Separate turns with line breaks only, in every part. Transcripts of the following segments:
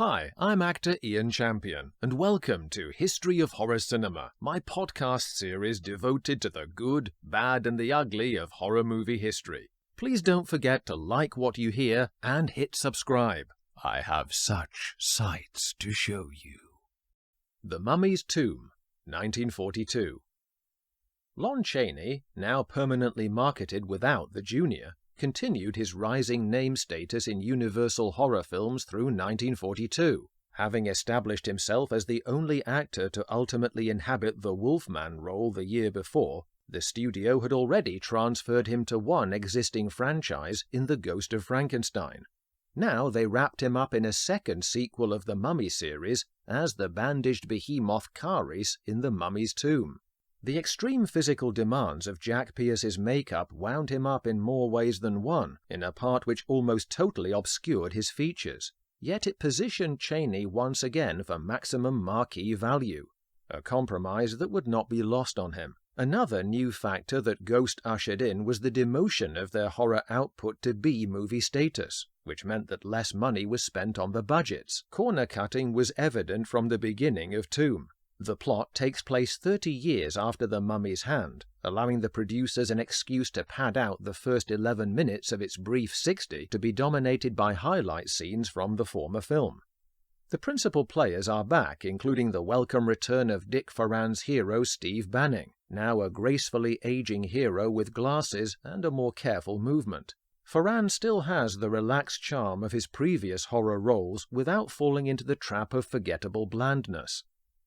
Hi, I'm actor Ian Champion, and welcome to History of Horror Cinema, my podcast series devoted to the good, bad, and the ugly of horror movie history. Please don't forget to like what you hear and hit subscribe. I have such sights to show you. The Mummy's Tomb, 1942. Lon Chaney, now permanently marketed without the Junior, continued his rising name status in Universal horror films through 1942, having established himself as the only actor to ultimately inhabit the Wolfman role the year before. The studio had already transferred him to one existing franchise in The Ghost of Frankenstein. Now they wrapped him up in a second sequel of the Mummy series as the bandaged behemoth Kharis in The Mummy's Tomb. The extreme physical demands of Jack Pierce's makeup wound him up in more ways than one, in a part which almost totally obscured his features. Yet it positioned Chaney once again for maximum marquee value, a compromise that would not be lost on him. Another new factor that Ghost ushered in was the demotion of their horror output to B-movie status, which meant that less money was spent on the budgets. Corner cutting was evident from the beginning of Tomb. The plot takes place 30 years after The Mummy's Hand, allowing the producers an excuse to pad out the first 11 minutes of its brief 60 to be dominated by highlight scenes from the former film. The principal players are back, including the welcome return of Dick Foran's hero Steve Banning, now a gracefully aging hero with glasses and a more careful movement. Foran still has the relaxed charm of his previous horror roles without falling into the trap of forgettable blandness.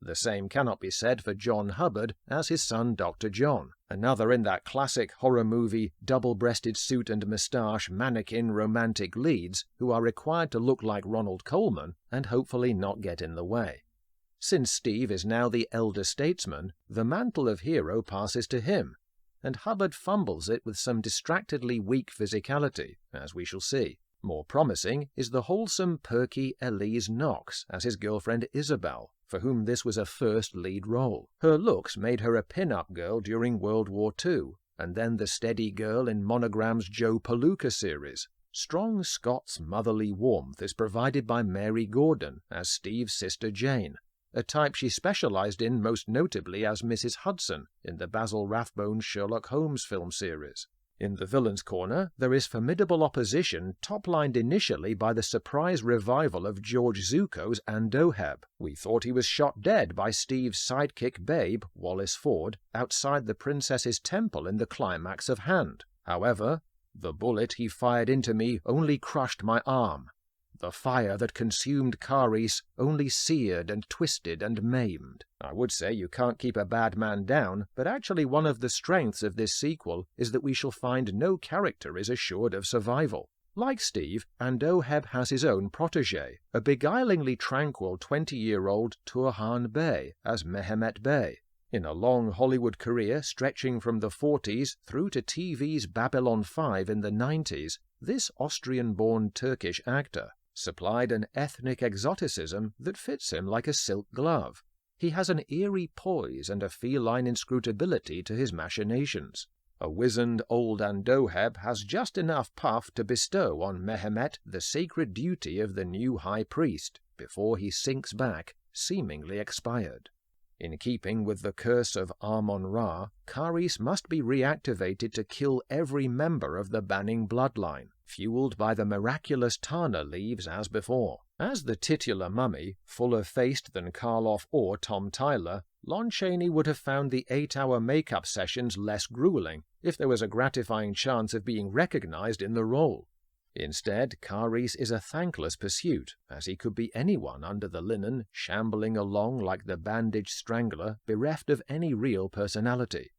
The same cannot be said for John Hubbard as his son Dr. John, another in that classic horror movie double-breasted suit and moustache mannequin romantic leads who are required to look like Ronald Colman and hopefully not get in the way. Since Steve is now the elder statesman, the mantle of hero passes to him, and Hubbard fumbles it with some distractedly weak physicality, as we shall see. More promising is the wholesome, perky Elise Knox as his girlfriend Isabel, for whom this was a first lead role. Her looks made her a pin-up girl during World War II, and then the steady girl in Monogram's Joe Palooka series. Strong Scots motherly warmth is provided by Mary Gordon as Steve's sister Jane, a type she specialized in most notably as Mrs. Hudson in the Basil Rathbone's Sherlock Holmes film series. In the villain's corner, there is formidable opposition top-lined initially by the surprise revival of George Zuko's Andoheb. We thought he was shot dead by Steve's sidekick babe, Wallace Ford, outside the princess's temple in the climax of Hand. However, the bullet he fired into me only crushed my arm. The fire that consumed Kharis only seared and twisted and maimed. I would say you can't keep a bad man down, but actually one of the strengths of this sequel is that we shall find no character is assured of survival. Like Steve, Andoheb has his own protégé, a beguilingly tranquil 20-year-old Turhan Bey as Mehmet Bey. In a long Hollywood career stretching from the 40s through to TV's Babylon 5 in the 90s, this Austrian-born Turkish actor supplied an ethnic exoticism that fits him like a silk glove. He has an eerie poise and a feline inscrutability to his machinations. A wizened old Andoheb has just enough puff to bestow on Mehmet the sacred duty of the new high priest before he sinks back, seemingly expired. In keeping with the curse of Amon-Ra, Kharis must be reactivated to kill every member of the Banning bloodline, fueled by the miraculous Tana leaves as before. As the titular mummy, fuller-faced than Karloff or Tom Tyler, Lon Chaney would have found the 8-hour makeup sessions less grueling if there was a gratifying chance of being recognized in the role. Instead, Kharis is a thankless pursuit, as he could be anyone under the linen, shambling along like the bandaged strangler, bereft of any real personality.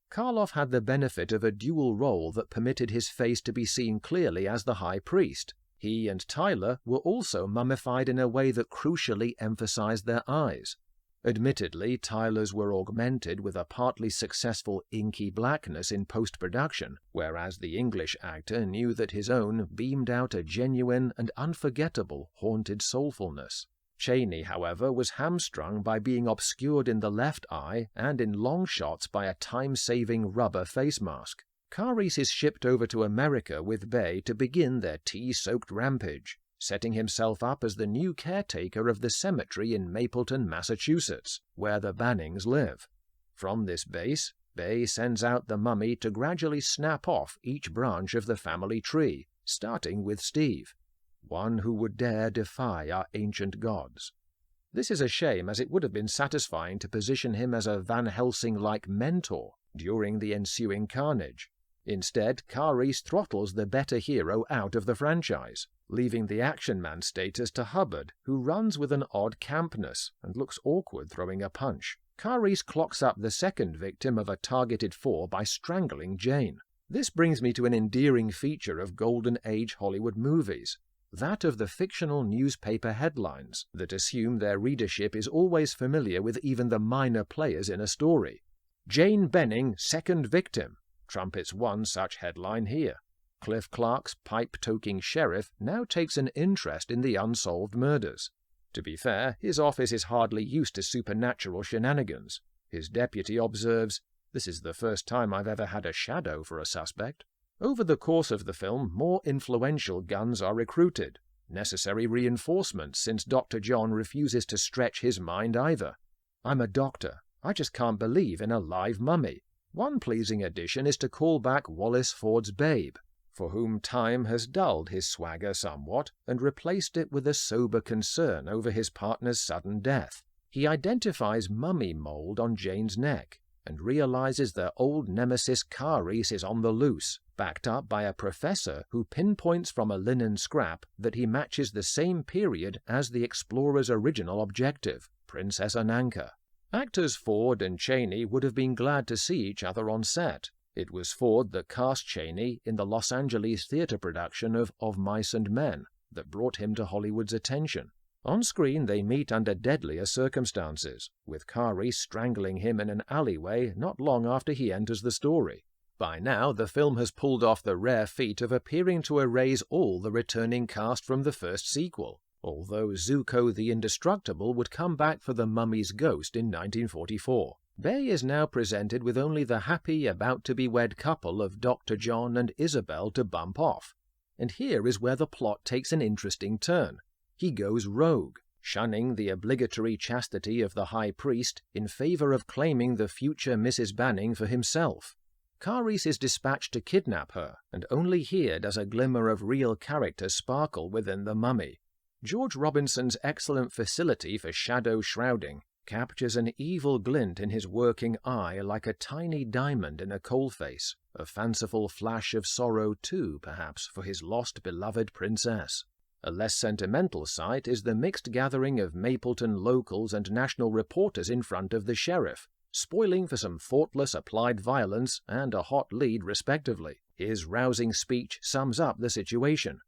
Karloff had the benefit of a dual role that permitted his face to be seen clearly as the high priest. He and Tyler were also mummified in a way that crucially emphasized their eyes. Admittedly, Tyler's were augmented with a partly successful inky blackness in post-production, whereas the English actor knew that his own beamed out a genuine and unforgettable haunted soulfulness. Chaney, however, was hamstrung by being obscured in the left eye and in long shots by a time-saving rubber face mask. Kharis is shipped over to America with Bey to begin their tea-soaked rampage. setting himself up as the new caretaker of the cemetery in Mapleton, Massachusetts, where the Bannings live. From this base, Bay sends out the mummy to gradually snap off each branch of the family tree, starting with Steve, one who would dare defy our ancient gods. This is a shame, as it would have been satisfying to position him as a Van Helsing-like mentor during the ensuing carnage. Instead, Karice throttles the better hero out of the franchise, leaving the action man status to Hubbard, who runs with an odd campness and looks awkward throwing a punch. Karice clocks up the second victim of a targeted four by strangling Jane. This brings me to an endearing feature of Golden Age Hollywood movies, that of the fictional newspaper headlines that assume their readership is always familiar with even the minor players in a story. Jane Benning, second victim, trumpets one such headline here. Cliff Clark's pipe-toking sheriff now takes an interest in the unsolved murders. To be fair, his office is hardly used to supernatural shenanigans. His deputy observes, "This is the first time I've ever had a shadow for a suspect." Over the course of the film, more influential guns are recruited, necessary reinforcements since Dr. John refuses to stretch his mind either. "I'm a doctor. I just can't believe in a live mummy." One pleasing addition is to call back Wallace Ford's Babe, for whom time has dulled his swagger somewhat and replaced it with a sober concern over his partner's sudden death. He identifies mummy mold on Jane's neck and realizes their old nemesis Karice is on the loose, backed up by a professor who pinpoints from a linen scrap that he matches the same period as the explorer's original objective, Princess Ananka. Actors Ford and Chaney would have been glad to see each other on set. It was Ford that cast Chaney in the Los Angeles theater production of Mice and Men that brought him to Hollywood's attention. On screen they meet under deadlier circumstances, with Karice strangling him in an alleyway not long after he enters the story. By now, the film has pulled off the rare feat of appearing to erase all the returning cast from the first sequel, although Zuko the Indestructible would come back for the mummy's ghost in 1944. Bay is now presented with only the happy, about-to-be-wed couple of Dr. John and Isabel to bump off. And here is where the plot takes an interesting turn. He goes rogue, shunning the obligatory chastity of the high priest in favor of claiming the future Mrs. Banning for himself. Karice is dispatched to kidnap her, and only here does a glimmer of real character sparkle within the mummy. George Robinson's excellent facility for shadow shrouding captures an evil glint in his working eye like a tiny diamond in a coalface, a fanciful flash of sorrow too, perhaps, for his lost beloved princess. A less sentimental sight is the mixed gathering of Mapleton locals and national reporters in front of the sheriff, spoiling for some thoughtless applied violence and a hot lead respectively. His rousing speech sums up the situation.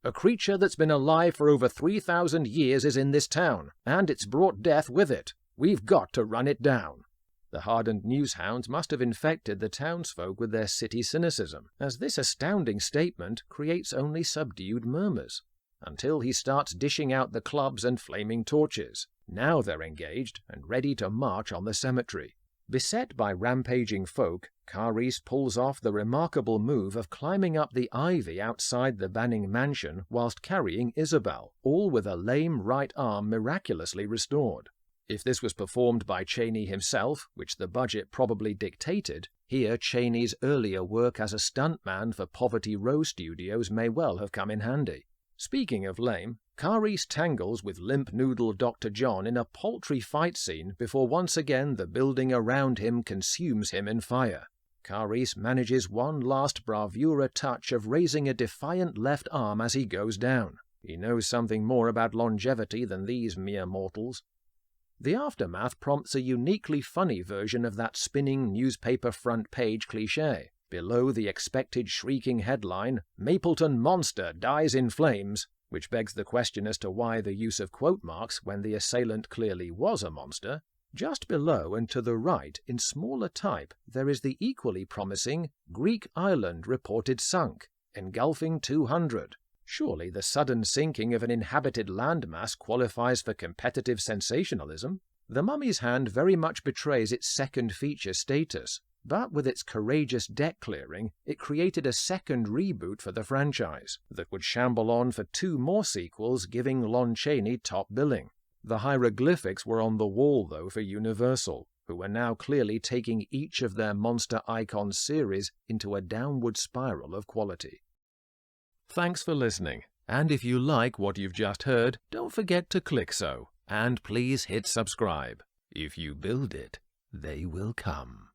"A creature that's been alive for over 3,000 years is in this town, and it's brought death with it. We've got to run it down." The hardened newshounds must have infected the townsfolk with their city cynicism, as this astounding statement creates only subdued murmurs, until he starts dishing out the clubs and flaming torches. Now they're engaged and ready to march on the cemetery. Beset by rampaging folk, Karice pulls off the remarkable move of climbing up the ivy outside the Banning mansion whilst carrying Isabel, all with a lame right arm miraculously restored. If this was performed by Chaney himself, which the budget probably dictated, here Chaney's earlier work as a stuntman for Poverty Row Studios may well have come in handy. Speaking of lame, Karice tangles with limp noodle Dr. John in a paltry fight scene before once again the building around him consumes him in fire. Karice manages one last bravura touch of raising a defiant left arm as he goes down. He knows something more about longevity than these mere mortals. The aftermath prompts a uniquely funny version of that spinning newspaper front page cliché. Below the expected shrieking headline, "Mapleton Monster Dies in Flames," which begs the question as to why the use of quote marks when the assailant clearly was a monster. Just below and to the right, in smaller type, there is the equally promising "Greek Island Reported Sunk, Engulfing 200. Surely the sudden sinking of an inhabited landmass qualifies for competitive sensationalism. The Mummy's Hand very much betrays its second feature status, But with its courageous debt clearing, it created a second reboot for the franchise that would shamble on for 2 more sequels, giving Lon Chaney top billing. The hieroglyphics were on the wall, though, for Universal, who were now clearly taking each of their Monster Icons series into a downward spiral of quality. Thanks for listening, and if you like what you've just heard, don't forget to click so, and please hit subscribe. If you build it, they will come.